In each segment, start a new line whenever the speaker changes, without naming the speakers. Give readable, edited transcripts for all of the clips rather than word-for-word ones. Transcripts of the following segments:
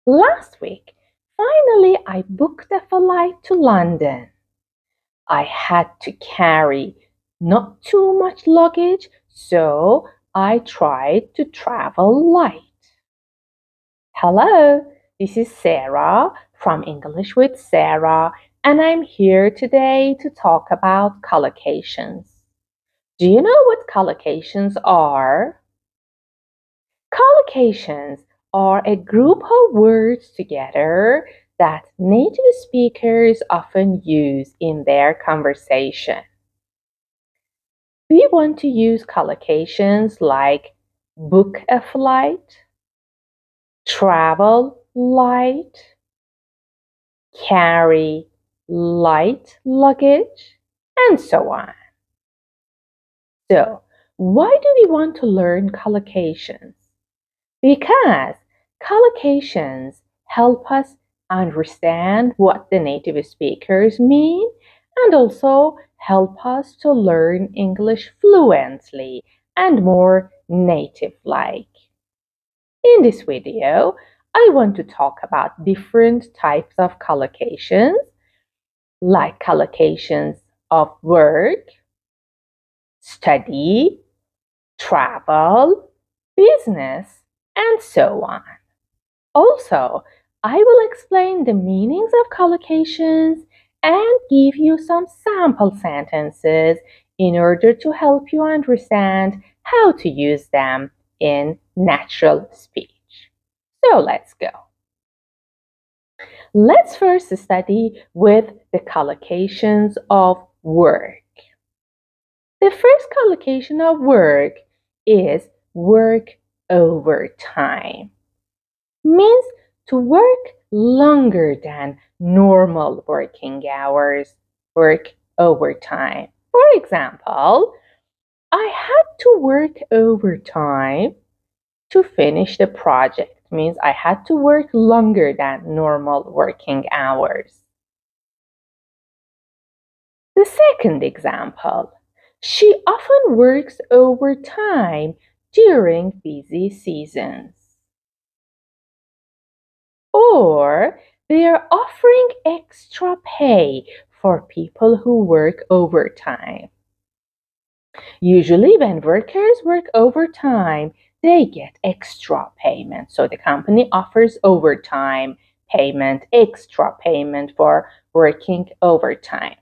Last week, finally I booked a flight to London. I had to carry not too much luggage, so I tried to travel light. Hello, this is Sarah from English with Sarah, and I'm here today to talk about collocations. Do you know what collocations are? Collocations are a group of words together that native speakers often use in their conversation. We want to use collocations like book a flight, travel light, carry light luggage, and so on. So, why do we want to learn collocations? Because collocations help us understand what the native speakers mean and also help us to learn English fluently and more native-like. In this video, I want to talk about different types of collocations, like collocations of work, study, travel, business, and so on. Also, I will explain the meanings of collocations and give you some sample sentences in order to help you understand how to use them in natural speech. So let's go. Let's first study with the collocations of work. The first collocation of work is work overtime. Means to work longer than normal working hours, work overtime. For example, I had to work overtime to finish the project. Means I had to work longer than normal working hours. The second example, she often works overtime during busy seasons. Or they are offering extra pay for people who work overtime. Usually, when workers work overtime, they get extra payment. So the company offers overtime payment, extra payment for working overtime.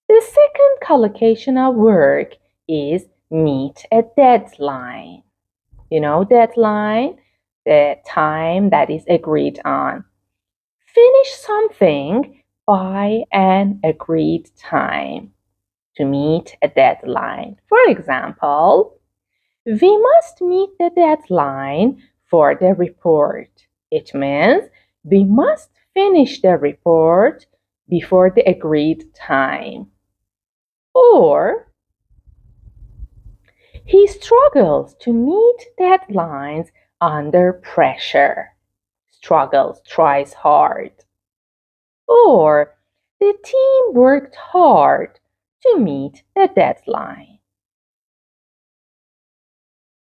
The second collocation of work is meet a deadline. You know, deadline, the time that is agreed on. Finish something by an agreed time to meet a deadline. For example, we must meet the deadline for the report. It means we must finish the report before the agreed time. Or he struggles to meet deadlines under pressure. Struggles, tries hard. Or the team worked hard to meet the deadline.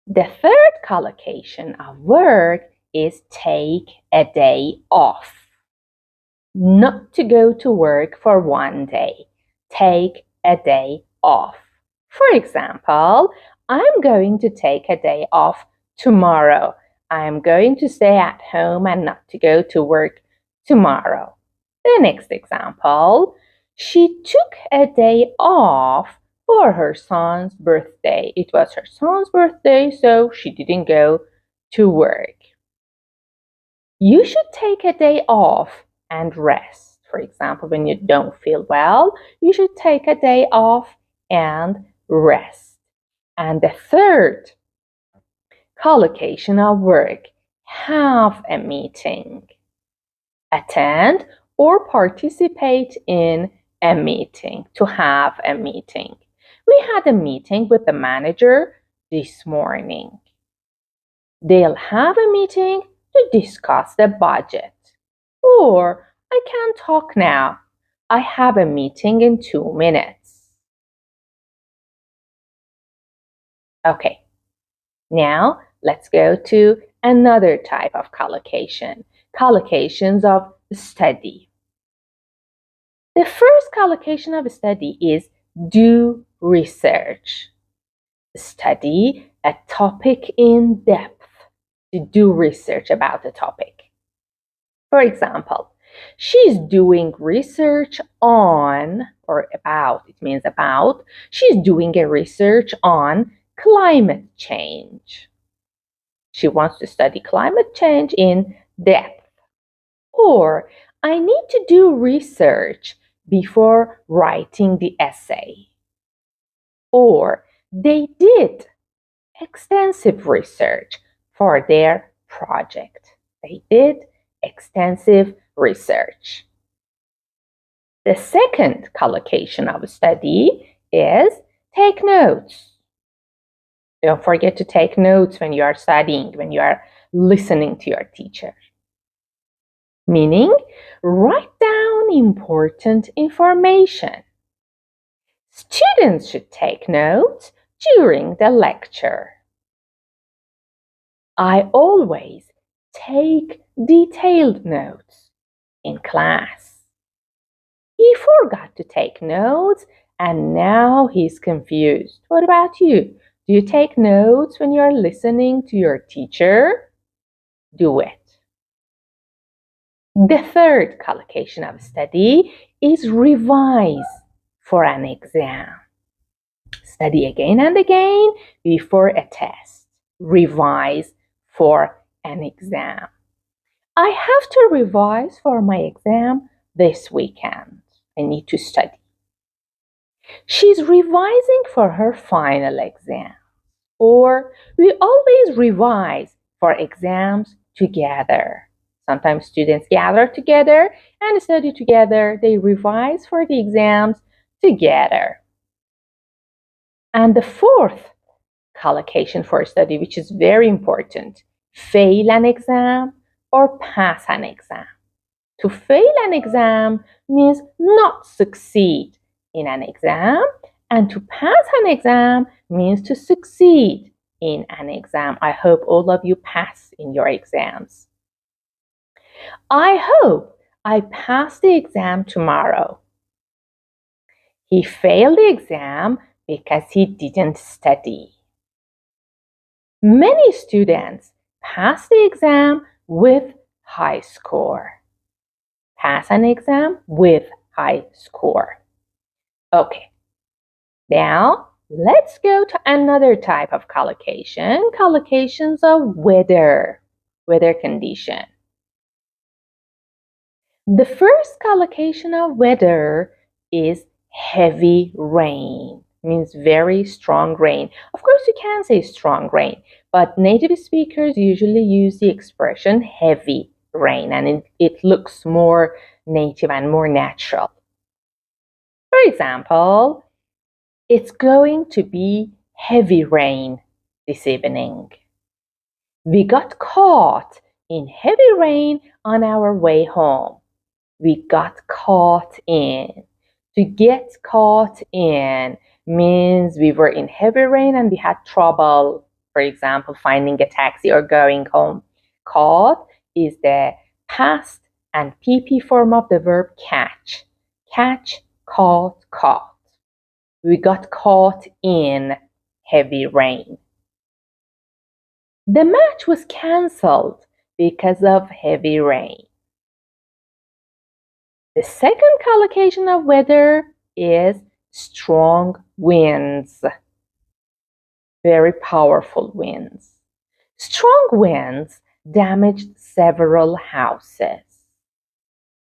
The third collocation of work is take a day off. Not to go to work for one day. Take a day off. For example, I'm going to take a day off tomorrow. I'm going to stay at home and not to go to work tomorrow. The next example, she took a day off for her son's birthday. It was her son's birthday, so she didn't go to work. You should take a day off and rest. For example, when you don't feel well, you should take a day off and rest. And the third collocation of work, have a meeting. Attend or participate in a meeting, to have a meeting. We had a meeting with the manager this morning. They'll have a meeting to discuss the budget. Or, I can't talk now. I have a meeting in 2 minutes. Okay, now let's go to another type of collocation, collocations of study. The first collocation of study is do research. Study a topic in depth, to do research about a topic. For example, she's doing research on, or about, it means about, she's doing a research on climate change. She wants to study climate change in depth. Or, I need to do research before writing the essay. Or, they did extensive research for their project. They did extensive research. The second collocation of study is take notes. Don't forget to take notes when you are studying, when you are listening to your teacher. Meaning, write down important information. Students should take notes during the lecture. I always take detailed notes in class. He forgot to take notes and now he's confused. What about you? Do you take notes when you're listening to your teacher? Do it. The third collocation of study is revise for an exam. Study again and again before a test. Revise for an exam. I have to revise for my exam this weekend. I need to study. She's revising for her final exam. Or we always revise for exams together. Sometimes students gather together and study together. They revise for the exams together. And the fourth collocation for study, which is very important, fail an exam or pass an exam. To fail an exam means not succeed in an exam, and to pass an exam means to succeed in an exam. I hope all of you pass in your exams. I hope I pass the exam tomorrow. He failed the exam because he didn't study. Many students pass the exam with high score. Pass an exam with high score. Okay, now let's go to another type of collocation, collocations of weather condition. The first collocation of weather is heavy rain. Means very strong rain. Of course, you can say strong rain, but native speakers usually use the expression heavy rain, and it looks more native and more natural. For example, it's going to be heavy rain this evening. We got caught in heavy rain on our way home. We got caught in. To get caught in means we were in heavy rain and we had trouble, for example, finding a taxi or going home. Caught is the past and PP form of the verb catch. Catch, caught, caught. We got caught in heavy rain. The match was cancelled because of heavy rain. The second collocation of weather is strong winds. Very powerful winds. Strong winds damaged several houses.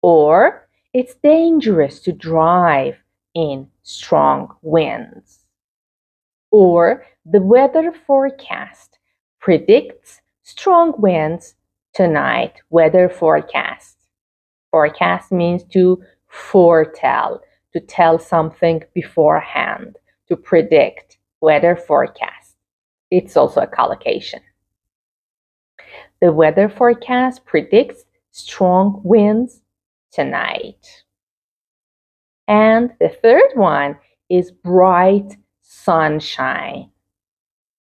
Or it's dangerous to drive in strong winds. Or the weather forecast predicts strong winds tonight. Weather forecast. Forecast means to foretell, to tell something beforehand, to predict. Weather forecast. It's also a collocation. The weather forecast predicts strong winds tonight. And the third one is bright sunshine.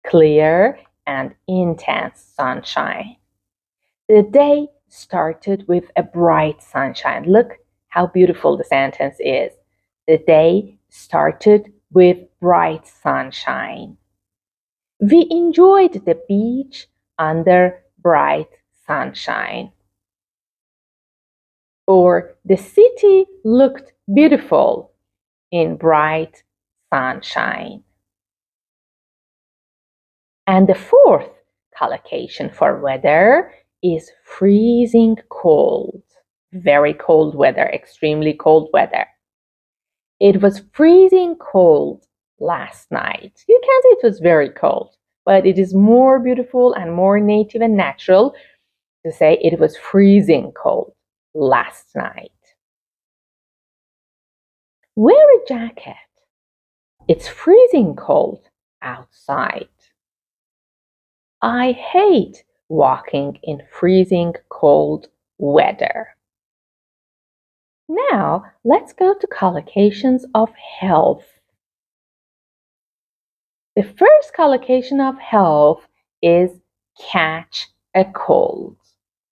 Clear and intense sunshine. The day started with a bright sunshine. Look how beautiful the sentence is. The day started with bright sunshine. We enjoyed the beach under bright sunshine. Or the city looked beautiful in bright sunshine. And the fourth collocation for weather is freezing cold. Very cold weather, extremely cold weather. It was freezing cold last night. You can say it was very cold, but it is more beautiful and more native and natural to say it was freezing cold last night. Wear a jacket. It's freezing cold outside. I hate walking in freezing cold weather. Now, let's go to collocations of health. The first collocation of health is catch a cold.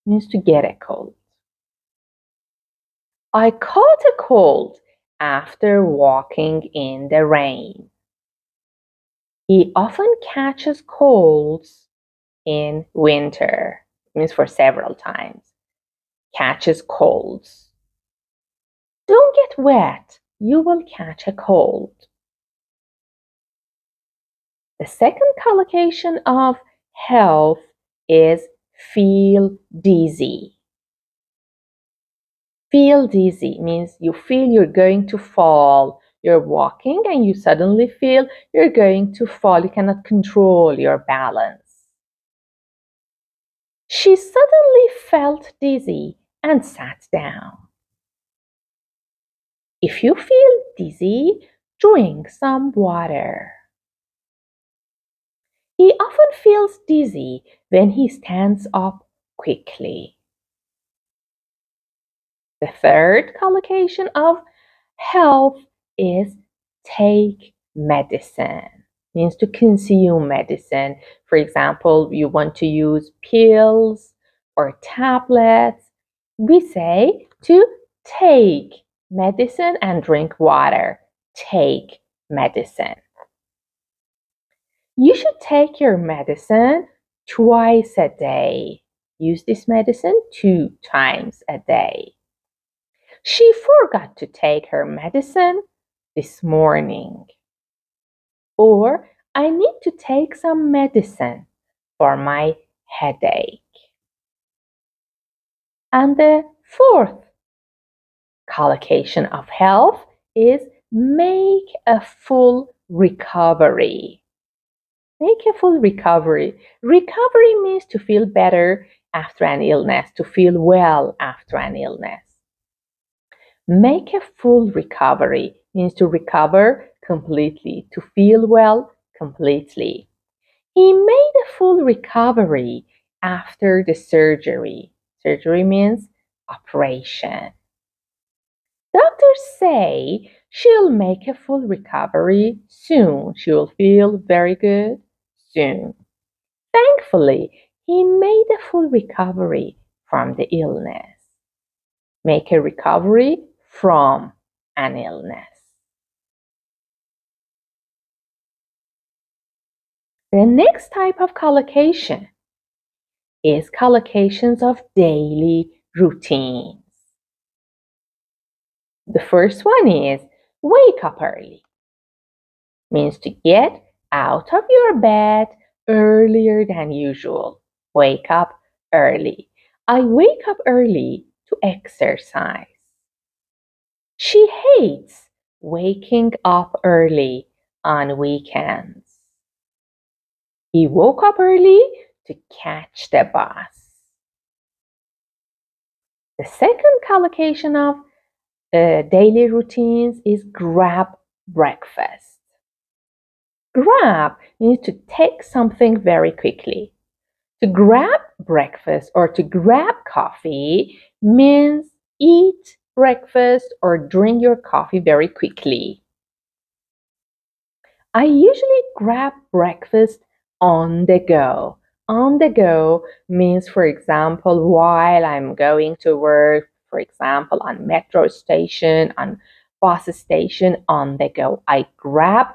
It means to get a cold. I caught a cold after walking in the rain. He often catches colds in winter. It means for several times. Catches colds. Don't get wet. You will catch a cold. The second collocation of health is feel dizzy. Feel dizzy means you feel you're going to fall. You're walking and you suddenly feel you're going to fall. You cannot control your balance. She suddenly felt dizzy and sat down. If you feel dizzy, drink some water. He often feels dizzy when he stands up quickly. The third collocation of health is take medicine. Means to consume medicine. For example, you want to use pills or tablets. We say to take medicine and drink water. Take medicine. You should take your medicine twice a day. Use this medicine 2 times a day. She forgot to take her medicine this morning. Or I need to take some medicine for my headache. And the fourth collocation of health is make a full recovery. Make a full recovery. Recovery means to feel better after an illness, to feel well after an illness. Make a full recovery means to recover completely, to feel well completely. He made a full recovery after the surgery. Surgery means operation. Doctors say she'll make a full recovery soon. She will feel very good soon. Thankfully, he made a full recovery from the illness. Make a recovery from an illness. The next type of collocation is collocations of daily routines. The first one is wake up early. Means to get out of your bed earlier than usual. Wake up early. I wake up early to exercise. She hates waking up early on weekends. He woke up early to catch the bus. The second collocation of daily routines is grab breakfast. Grab means to take something very quickly. To grab breakfast or to grab coffee means eat breakfast or drink your coffee very quickly. I usually grab breakfast on the go. on the go means, for example, while I'm going to work, for example, on metro station, on bus station, on the go. I grab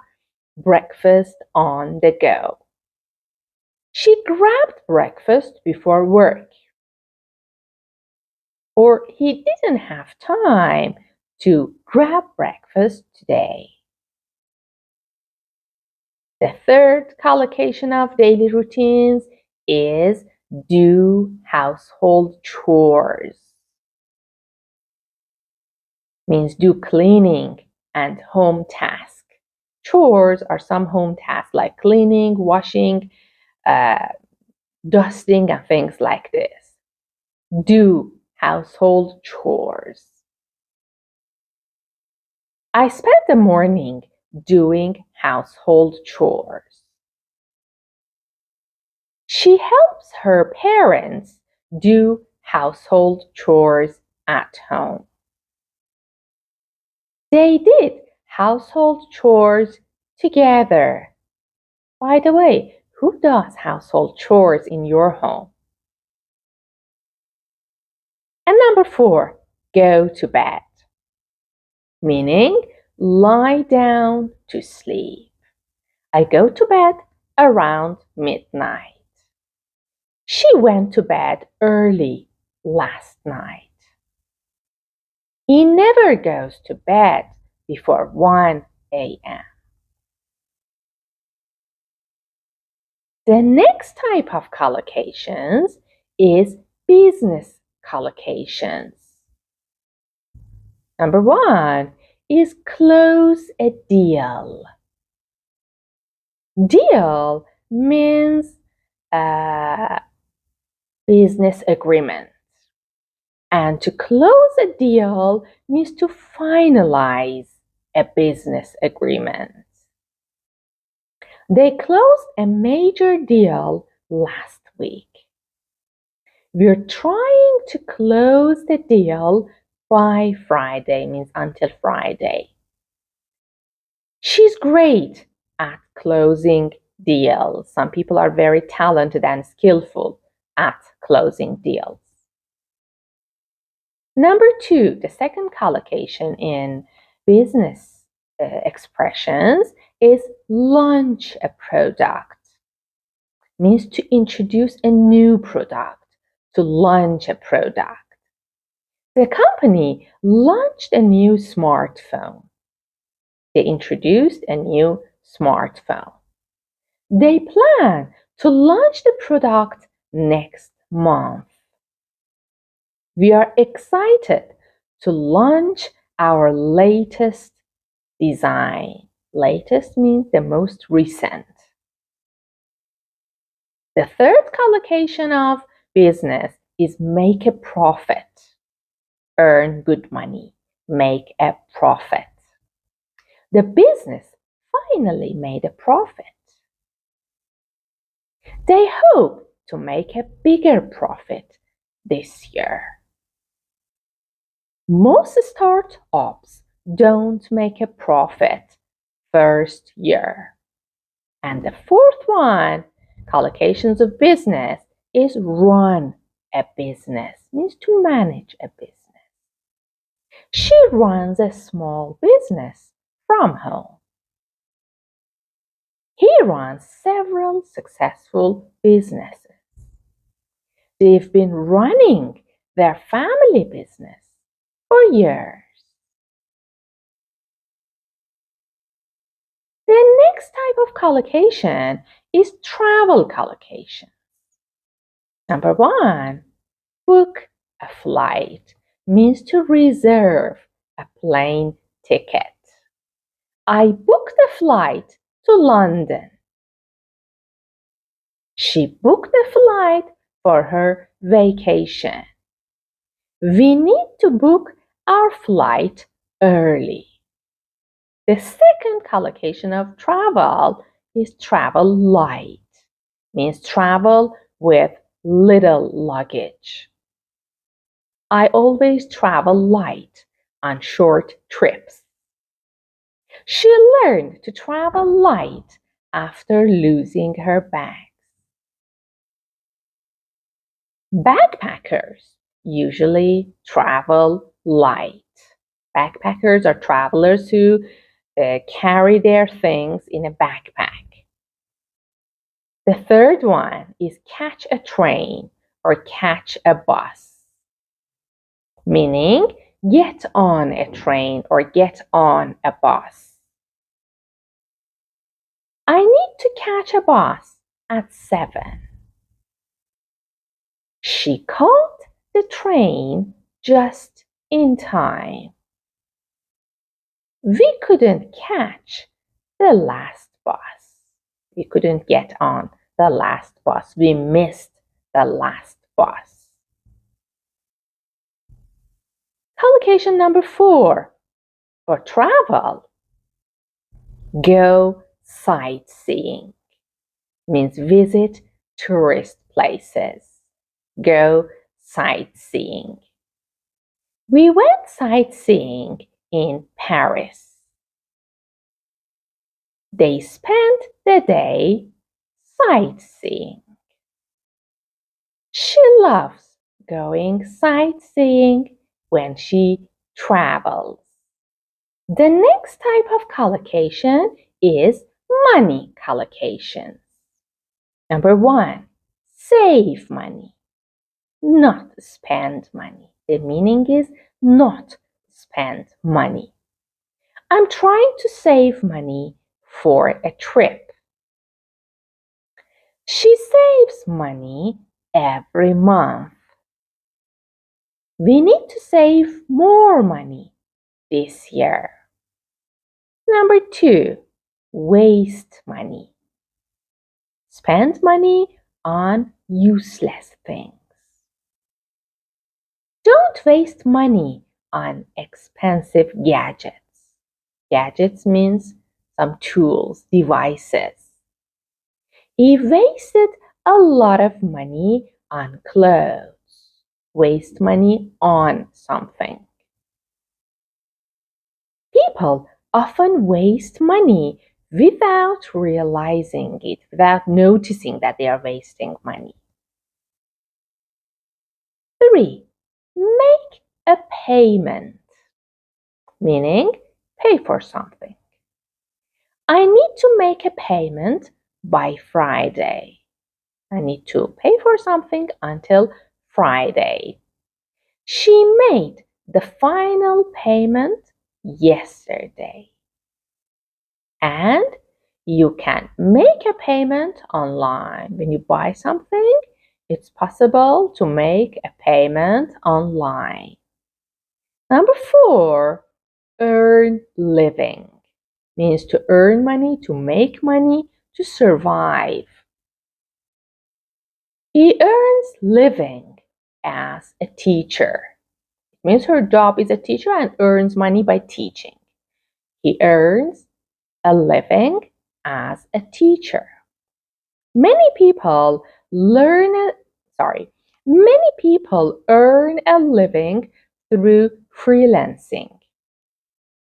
breakfast on the go. She grabbed breakfast before work. Or he didn't have time to grab breakfast today. The third collocation of daily routines is do household chores. Means do cleaning and home tasks. Chores are some home tasks like cleaning, washing, uh, dusting, and things like this. Do household chores. I spent the morning doing household chores. She helps her parents do household chores at home. They did household chores together. By the way, who does household chores in your home? And number 4, go to bed. Meaning, lie down to sleep. I go to bed around midnight. She went to bed early last night. He never goes to bed before 1 a.m. The next type of collocations is business collocations. Number 1 is close a deal. Deal means a business agreement. And to close a deal means to finalize a business agreement. They closed a major deal last week. We're trying to close the deal by Friday, means until Friday. She's great at closing deals. Some people are very talented and skillful at closing deals. Number 2, the second collocation in business expressions is launch a product. Means to introduce a new product, to launch a product. The company launched a new smartphone. They introduced a new smartphone. They plan to launch the product next month. We are excited to launch our latest design. Latest means the most recent. The third collocation of business is make a profit. Earn good money. Make a profit. The business finally made a profit. They hope to make a bigger profit this year. Most startups don't make a profit first year. And the fourth one, collocations of business, is run a business, means to manage a business. She runs a small business from home. He runs several successful businesses. They've been running their family business for years. The next type of collocation is travel collocation. Number 1, book a flight means to reserve a plane ticket. I booked a flight to London. She booked a flight for her vacation. We need to book our flight early. The second collocation of travel is travel light, means travel with little luggage. I always travel light on short trips. She learned to travel light after losing her bags. Backpackers usually travel light. Backpackers are travelers who carry their things in a backpack. The third one is catch a train or catch a bus, meaning get on a train or get on a bus. I need to catch a bus at 7. She caught the train just in time. We couldn't catch the last bus. We couldn't get on the last bus. We missed the last bus. Collocation number 4 for travel. Go sightseeing means visit tourist places. Go sightseeing. We went sightseeing in Paris. They spent the day sightseeing. She loves going sightseeing when she travels. The next type of collocation is money collocations. Number 1, save money, not spend money. The meaning is not spend money. I'm trying to save money for a trip. She saves money every month. We need to save more money this year. Number 2, waste money. Spend money on useless things. Don't waste money on expensive gadgets. Gadgets means some tools, devices. He wasted a lot of money on clothes. Waste money on something. People often waste money without realizing it, without noticing that they are wasting money. 3, make a payment, meaning pay for something. I need to make a payment by Friday. I need to pay for something until Friday. She made the final payment yesterday. And you can make a payment online. When you buy something, it's possible to make a payment online. Number 4, earn living. Means to earn money, to make money, to survive. He earns living as a teacher. It means her job is a teacher and earns money by teaching. He earns a living as a teacher. Many people many people earn a living through freelancing.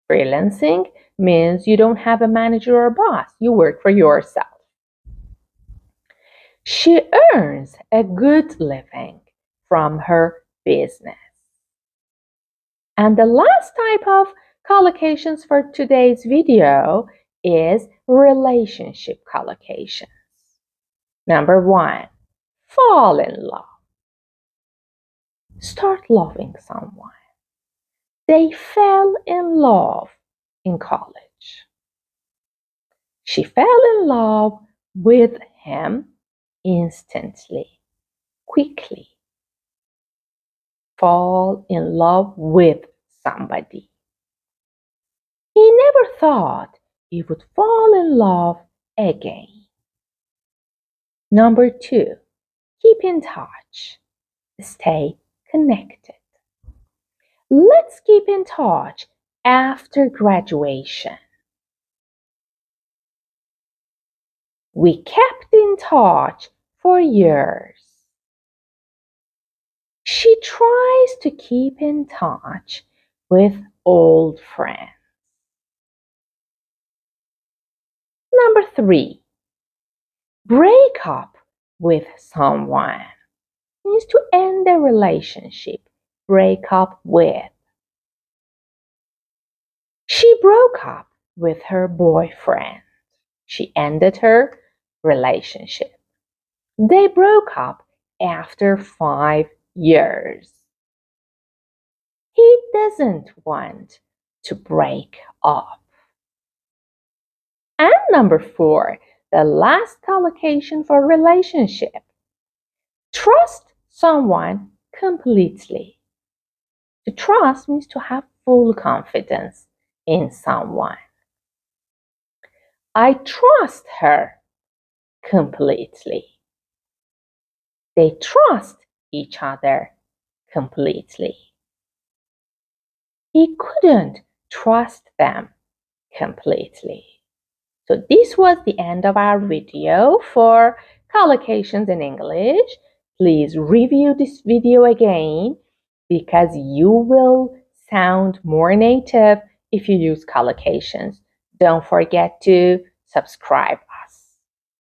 Freelancing means you don't have a manager or boss. You work for yourself. She earns a good living from her business. And the last type of collocations for today's video is relationship collocations. Number 1, fall in love. Start loving someone. They fell in love in college. She fell in love with him instantly, quickly. Fall in love with somebody. He never thought he would fall in love again. Number 2, keep in touch. Stay connected. Let's keep in touch after graduation. We kept in touch for years. She tries to keep in touch with old friends. Number 3, break up with someone. means to end a relationship, break up with. She broke up with her boyfriend. She ended her relationship. They broke up after 5 years. He doesn't want to break up. And number 4, the last collocation for relationship. Trust someone completely. To trust means to have full confidence in someone. I trust her completely. They trust each other completely. He couldn't trust them completely. So this was the end of our video for collocations in English. Please review this video again because you will sound more native if you use collocations. Don't forget to subscribe